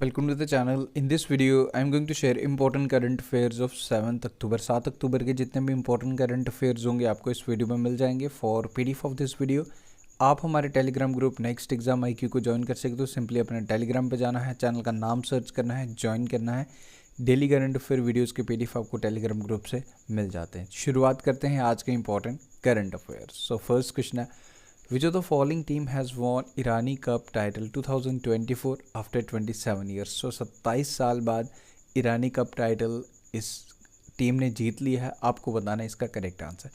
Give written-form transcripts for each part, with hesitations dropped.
Welcome to the channel. In this video, I am going to share important current affairs of 7th अक्टूबर 7 अक्टूबर के जितने भी important current affairs होंगे आपको इस video में मिल जाएंगे. For PDF of this video आप हमारे Telegram group next exam IQ को ज्वाइन कर सकते हो. सिंपली अपने टेलीग्राम पे जाना है, चैनल का नाम सर्च करना है, ज्वाइन करना है. डेली करंट अफेयर वीडियोज़ के PDF आपको टेलीग्राम ग्रुप से मिल जाते हैं. शुरुआत करते हैं आज के important current affairs. So first question है, Which of the following team has won Irani cup title 2024 after 27 years. So 27 साल बाद ईरानी कप टाइटल इस टीम ने जीत लिया है. आपको बताना है इसका correct answer.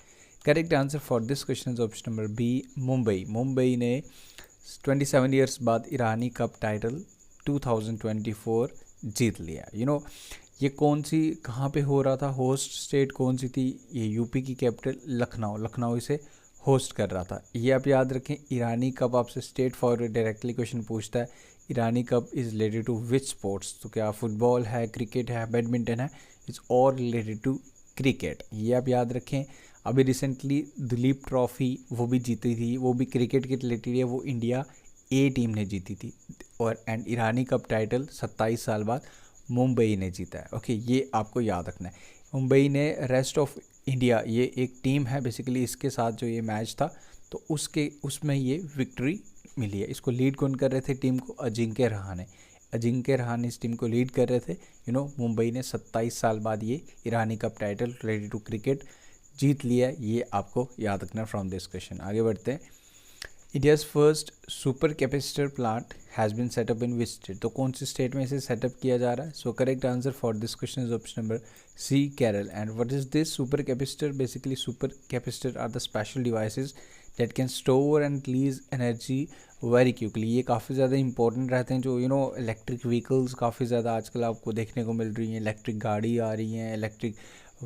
Correct answer for this question is option number B, Mumbai. Mumbai ने 27 ईयर्स बाद ईरानी कप टाइटल 2024 जीत लिया. ये कौन सी कहाँ पे हो रहा था, होस्ट स्टेट कौन सी थी? ये यूपी की कैपिटल लखनऊ इसे होस्ट कर रहा था. ये आप याद रखें. ईरानी कप आपसे स्टेट फॉरवर्ड डायरेक्टली क्वेश्चन पूछता है. Irani cup is related to which sports? तो क्या फुटबॉल है, क्रिकेट है, बैडमिंटन है? It's all related to cricket. ये आप याद रखें. अभी रिसेंटली दिलीप ट्रॉफी वो भी जीती थी, वो भी क्रिकेट के रिलेटेड है. वो इंडिया ए टीम ने जीती थी. और एंड ईरानी कप टाइटल 27 साल बाद मुंबई ने जीता है. ओके, ये आपको याद रखना है. मुंबई ने रेस्ट ऑफ इंडिया, ये एक टीम है बेसिकली, इसके साथ जो ये मैच था तो उसमें ये विक्ट्री मिली है. इसको लीड कौन कर रहे थे टीम को? अजिंक्य रहाणे. अजिंक्य रहाणे इस टीम को लीड कर रहे थे. मुंबई ने 27 साल बाद ये Irani cup title related to cricket जीत लिया है. ये आपको याद रखना फ्रॉम दिस क्वेश्चन. आगे बढ़ते हैं. India's first super capacitor plant has been set up in which state? तो कौन सी स्टेट में इसे सेटअप किया जा रहा है? So correct answer for this question is option number C, Kerala. And what is this super capacitor? Basically super capacitor are the special devices that can store and release energy very quickly. ये काफ़ी ज़्यादा important रहते हैं. जो electric vehicles काफ़ी ज़्यादा आजकल आपको देखने को मिल रही हैं. इलेक्ट्रिक गाड़ी आ रही हैं, इलेक्ट्रिक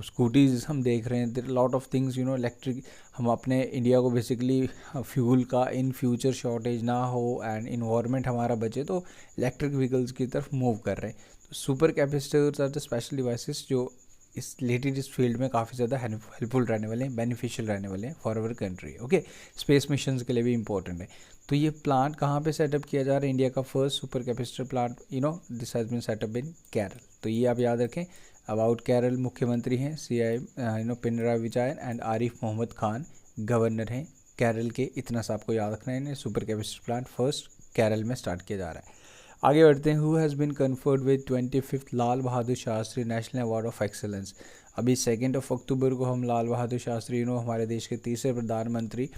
स्कूटीज़ हम देख रहे हैं. There lot of things electric. हम अपने इंडिया को बेसिकली फ्यूल का इन फ्यूचर शॉर्टेज ना हो एंड इन्वायरमेंट हमारा बचे तो इलेक्ट्रिक व्हीकल्स की तरफ मूव कर रहे हैं. तो super capacitors are the special devices जो इस रिलेटेड इस फील्ड में काफ़ी ज़्यादा हेल्पफुल रहने वाले हैं, बेनिफिशियल रहने वाले हैं for our country. Okay, space missions के लिए भी इंपॉर्टेंट है. तो ये प्लांट कहाँ पे सेटअप किया जा रहा है? इंडिया का first super capacitor plant this has been set up in Kerala. तो ये आप याद रखें. अबाउट केरल मुख्यमंत्री हैं CI Pinarayi Vijayan and Arif Mohammad Khan governor हैं केरल के. इतना सा आपको याद रखना है. Super capacitor plant first Kerala में स्टार्ट किया जा रहा है. आगे बढ़ते हैं. Who has been conferred with 25th Lal Bahadur Shastri national award of excellence? अभी 2 अक्टूबर को हम लाल बहादुर शास्त्री हमारे देश के तीसरे प्रधानमंत्री,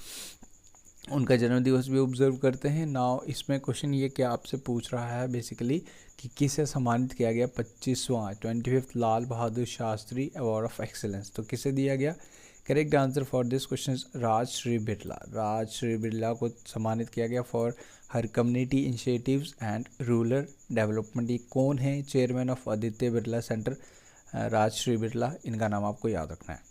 उनका जन्मदिवस भी ऑब्जर्व करते हैं. नाउ इसमें क्वेश्चन ये क्या आपसे पूछ रहा है बेसिकली कि किसे सम्मानित किया गया 25वां Lal Bahadur Shastri award of excellence? तो किसे दिया गया? Correct answer for this question Rajashree Birla. Rajashree Birla को सम्मानित किया गया for her community initiatives and rural development. ये कौन है? Chairman of Aditya Birla centre, Rajashree Birla. इनका नाम आपको याद रखना है.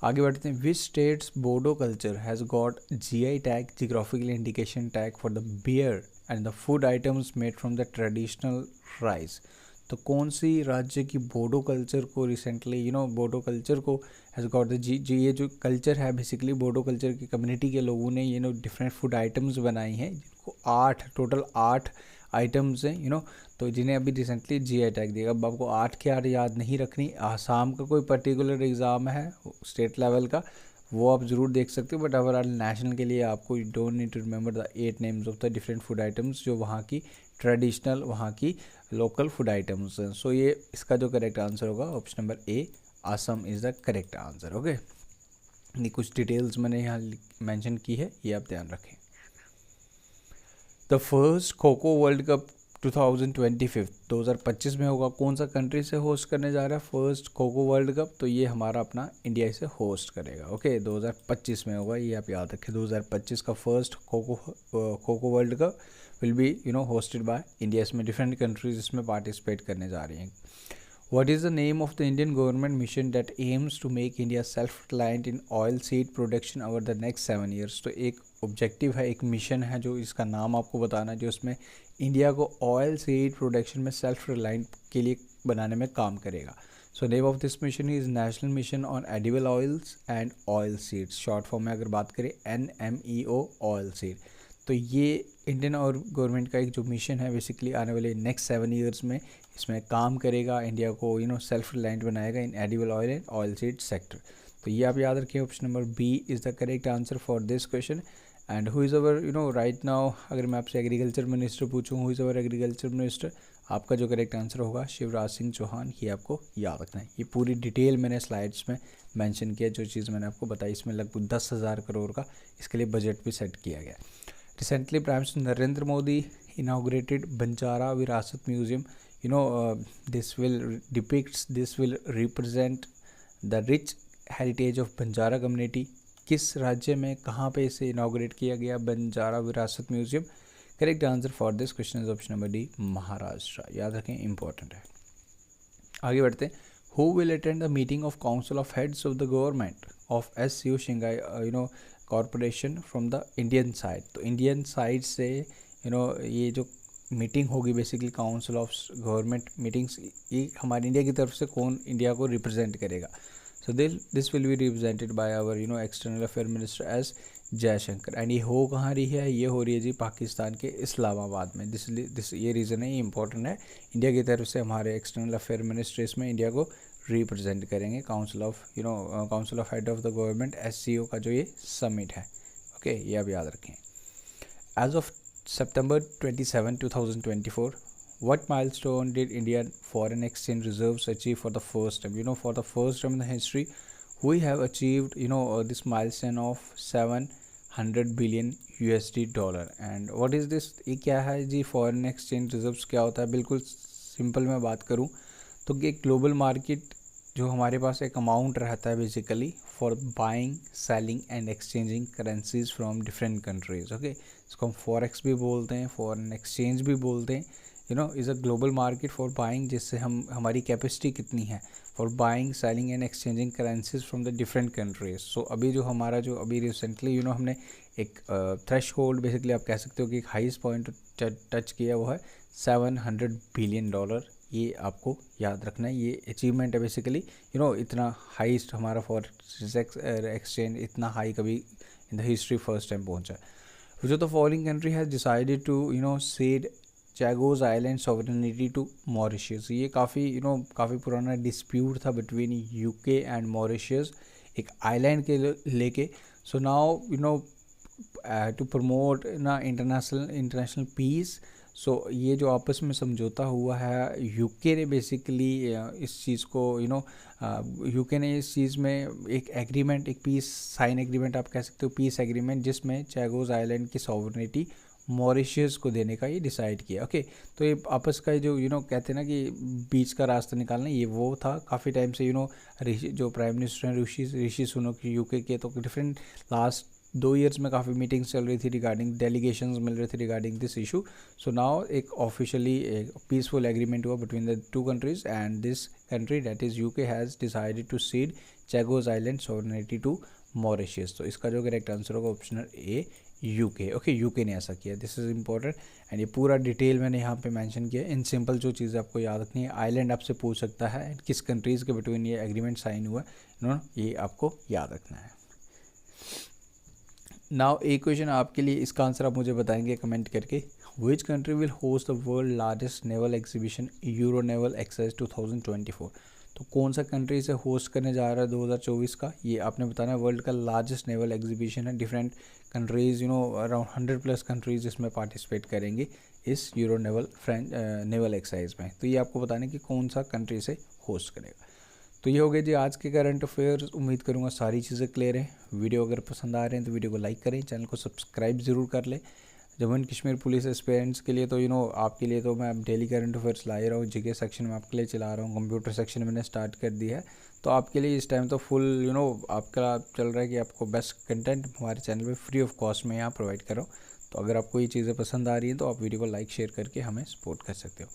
आगे बढ़ते हैं. Which states Bodo culture has got GI tag, geographical indication tag for the beer and the food items made from the traditional rice? तो कौन सी राज्य की बोडो कल्चर को रिसेंटली बोडो कल्चर को हैज़ गॉट द ये जो कल्चर है बेसिकली बोडो कल्चर की कम्युनिटी के लोगों ने डिफरेंट फूड आइटम्स बनाई हैं, जिनको टोटल 8 आइटम्स हैं तो जिन्हें अभी रिसेंटली GI टैग दिया. अब आपको 8 की याद नहीं रखनी. आसाम का कोई पर्टिकुलर एग्ज़ाम है स्टेट लेवल का, वो आप ज़रूर देख सकते हो. बट ओवरऑल नेशनल के लिए आपको you don't need to remember the 8 names of the different food items जो वहाँ की ट्रेडिशनल, वहाँ की लोकल फूड आइटम्स हैं. सो ये इसका जो करेक्ट आंसर होगा option number A, Assam is the correct answer. Okay, ये कुछ डिटेल्स मैंने यहाँ मेंशन की है, ये आप ध्यान रखें. The first kho kho world cup 2025 में होगा. कौन सा कंट्री से होस्ट करने जा रहा है first kho kho world cup? तो ये हमारा अपना इंडिया इसे होस्ट करेगा. ओके, 2025 में होगा, ये आप याद रखें. 2025 का first kho kho world cup will be hosted by India. इसमें डिफरेंट कंट्रीज इसमें पार्टिसिपेट करने जा रही हैं. What is the name of the Indian government mission that aims to make India self-reliant in oil seed production over the next 7 years? तो एक objective है, एक मिशन है जो इसका नाम आपको बताना है, जो इसमें इंडिया को ऑयल सीड प्रोडक्शन में सेल्फ रिलायंट के लिए बनाने में काम करेगा. So name of this mission is national mission on edible oils and oil seeds. Short form में अगर बात करें NMEO ऑयल सीड. तो ये इंडियन और गवर्नमेंट का एक जो मिशन है बेसिकली आने वाले नेक्स्ट 7 ईयर्स में इसमें काम करेगा, इंडिया को सेल्फ रिलायंट बनाएगा in edible oil and oil seed sector. तो ये आप याद रखिए, option number B is the correct answer for this question. And who is our right now, अगर मैं आपसे एग्रीकल्चर मिनिस्टर पूछूं, who is our agriculture minister, आपका जो करेक्ट आंसर होगा शिवराज सिंह चौहान। ये आपको याद रखना है। ये पूरी डिटेल मैंने स्लाइड्स में मेंशन किया, जो चीज़ मैंने आपको बताई, इसमें लगभग 10,000 करोड़ का इसके लिए बजट भी सेट किया गया। Recently prime minister Narendra Modi inaugurated Banjara Virasat museum. this will represent the rich heritage of Banjara community. किस राज्य में, कहाँ पे इसे इनाग्रेट किया गया Banjara Virasat museum? Correct answer for this question is option number D, Maharashtra. याद रखें, इंपॉर्टेंट है। आगे बढ़ते हैं। Who will attend the meeting of council of heads of the government of SCO Shanghai corporation from the Indian side. तो Indian side से ये जो मीटिंग होगी basically council of government meetings, ये हमारे इंडिया की तरफ से कौन इंडिया को रिप्रेजेंट करेगा? So this will be represented by our external affair minister S Jaishankar. And ये हो कहाँ रही है? ये हो रही है जी पाकिस्तान के इस्लामाबाद में। दिस ये रीज़न है, ये इंपॉर्टेंट है। इंडिया की तरफ से हमारे एक्सटर्नल अफेयर मिनिस्टर इसमें इंडिया को रिप्रेजेंट करेंगे council of head of the government SCO का जो ये समिट है। ओके, ये आप याद रखें। As of September 27, 2024, what milestone did Indian foreign exchange reserves achieve for the first time? For the first time in the history, we have achieved, this milestone of 700 billion USD dollar. And what is this? ये क्या है जी? foreign exchange reserves क्या होता है? बिल्कुल simple मैं बात करूँ तो एक ग्लोबल मार्केट जो हमारे पास एक अमाउंट रहता है basically for buying, selling and exchanging currencies from different countries. Okay, इसको हम फॉरेक्स भी बोलते हैं, फॉरेन एक्सचेंज भी बोलते हैं। Is a global market for buying, जिससे हमारी कैपेसिटी कितनी है for buying, selling and exchanging currencies from the different countries. So अभी जो हमारा जो अभी रिसेंटली हमने एक थ्रेश होल्ड बेसिकली आप कह सकते हो कि एक हाईएस्ट पॉइंट टच किया, वो है 700 बिलियन डॉलर। ये आपको याद रखना है, ये अचीवमेंट है बेसिकली। इतना हाईएस्ट हमारा फॉरेक्स एक्सचेंज इतना हाई कभी in the history first time पहुंचा। Which of the following country has decided to cede Chagos island sovereignty to Mauritius. ये काफ़ी पुराना डिस्प्यूट था बिटवीन UK एंड मॉरिशस एक आइलैंड के लेके। सो नाउ टू प्रमोट ना इंटरनेशनल पीस, सो ये जो आपस में समझौता हुआ है, UK ने बेसिकली इस चीज़ को UK ने इस चीज़ में एक एग्रीमेंट, एक पीस साइन एग्रीमेंट आप कह सकते हो, पीस एग्रीमेंट, जिसमें चैगोज आइलैंड की सॉवरेनिटी मॉरिशस को देने का ये डिसाइड किया। ओके, तो ये आपस का जो कहते हैं ना कि बीच का रास्ता निकालना, ये वो था। काफ़ी टाइम से जो प्राइम मिनिस्टर हैं ऋषि सुनक UK के, तो डिफरेंट लास्ट 2 ईयर्स में काफ़ी मीटिंग्स चल रही थी रिगार्डिंग, डेलीगेशंस मिल रहे थे regarding this issue. So now एक ऑफिशियली एक पीसफुल एग्रीमेंट हुआ between the 2 countries and this country that is UK has decided to cede Chagos island sovereignty to Mauritius. तो इसका जो करेक्ट आंसर होगा option A, UK। Okay, UK ने ऐसा किया। दिस इज़ इंपॉर्टेंट एंड ये पूरा डिटेल मैंने यहाँ पे मेंशन किया। इन सिंपल जो चीज़ें आपको याद रखनी है, आइलैंड आपसे पूछ सकता है किस कंट्रीज़ के बिटवीन ये एग्रीमेंट साइन हुआ, ये आपको याद रखना है। नाउ एक क्वेश्चन आपके लिए, इसका आंसर आप मुझे बताएंगे कमेंट करके। Which country will host the world largest naval exhibition euro naval exercise 2024? तो कौन सा कंट्री इसे होस्ट करने जा रहा है 2024 का? ये आपने बताना है। वर्ल्ड का लार्जेस्ट नेवल एग्जीबिशन है, डिफरेंट कंट्रीज़ अराउंड 100+ कंट्रीज़ इसमें पार्टिसिपेट करेंगे इस यूरो नेवल एक्सरसाइज में। तो ये आपको बताना है कि कौन सा कंट्री से होस्ट करेगा। तो ये हो गए जी आज के करंट अफेयर्स। उम्मीद करूँगा सारी चीज़ें क्लियर हैं। वीडियो अगर पसंद आ रहे हैं तो वीडियो को लाइक करें, चैनल को सब्सक्राइब ज़रूर कर लें। Jammu and Kashmir police aspirants के लिए तो आपके लिए तो मैं अब डेली करंट अफेयर्स ला ही रहा हूँ। GK सेक्शन में आपके लिए चला रहा हूँ, कंप्यूटर सेक्शन मैंने स्टार्ट कर दिया है। तो आपके लिए इस टाइम तो फुल आपका चल रहा है कि आपको बेस्ट कंटेंट हमारे चैनल पे फ्री ऑफ कॉस्ट में यहाँ प्रोवाइड करो। तो अगर आपको ये चीज़ें पसंद आ रही हैं तो आप वीडियो को लाइक शेयर करके हमें सपोर्ट कर सकते हो।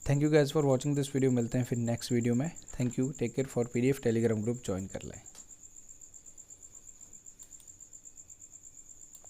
Thank you guys for watching this video. मिलते हैं फिर नेक्स्ट वीडियो में। Thank you, take care. For PDF Telegram group join कर लें।